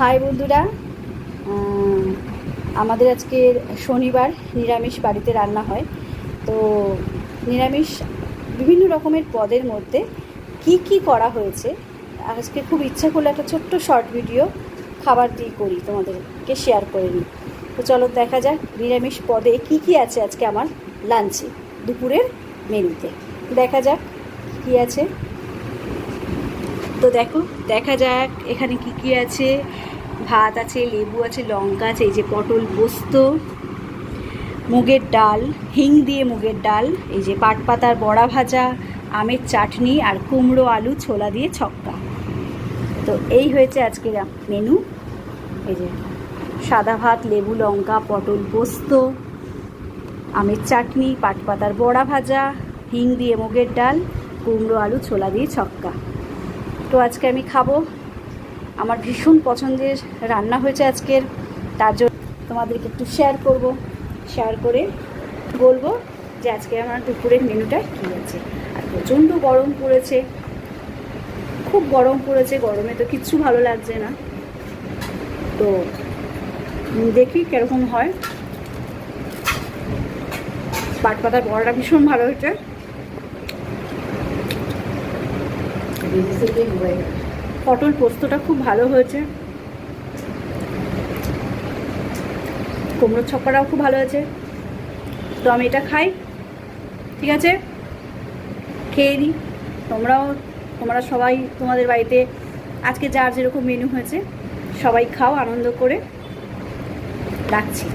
High বন্ধুরা, আমাদের আজকে শনিবার নিরামিষ বাড়িতে রান্না হয়। তো নিরামিষ বিভিন্ন রকমের পদের মধ্যে কি করা হয়েছে আজকে খুব ইচ্ছা করলে একটা ছোট্ট শর্ট ভিডিও খাবার দিয়ে করি, তোমাদেরকে শেয়ার করে নিই। তো চলো দেখা যাক নিরামিষ পদে কি আছে আজকে আমার লাঞ্চে, দুপুরের মেনুতে। দেখা যাক কি আছে। তো দেখা যাক এখানে কি আছে। ভাত আছে, লেবু আছে, লঙ্কা আছে, এই যে পটল পোস্ত, মুগের ডাল, হিং দিয়ে মুগের ডাল, এই যে পাট পাতার বড়া ভাজা, আমের চাটনি আর কুমড়ো আলু ছোলা দিয়ে ছক্কা। তো এই হয়েছে আজকের মেনু। এই যে সাদা ভাত, লেবু লঙ্কা, পটল পোস্ত, আমের চাটনি, পাট পাতার বড়া ভাজা, হিং দিয়ে মুগের ডাল, কুমড়ো আলু ছোলা দিয়ে ছক্কা। তো আজকে আমি খাবো, আমার ভীষণ পছন্দের রান্না হয়েছে আজকের, তার জন্য তোমাদেরকে একটু শেয়ার করে বলবো যে আজকে আমার দুপুরের মেনুটা কী আছে। আর প্রচণ্ড গরম পড়েছে, খুব গরম পড়েছে, গরমে তো কিচ্ছু ভালো লাগছে না। তো দেখি কীরকম হয়। পাট পাতার বড়াটা ভীষণ ভালো হয়েছে, পটল পোস্তটা খুব ভালো হয়েছে, কুমড়োর ছক্কাটাও খুব ভালো হয়েছে। তো আমি এটা খাই, ঠিক আছে, খেয়ে নিই। তোমরা সবাই তোমাদের বাড়িতে আজকে যার যেরকম মেনু হয়েছে সবাই খাও আনন্দ করে। রাখছি।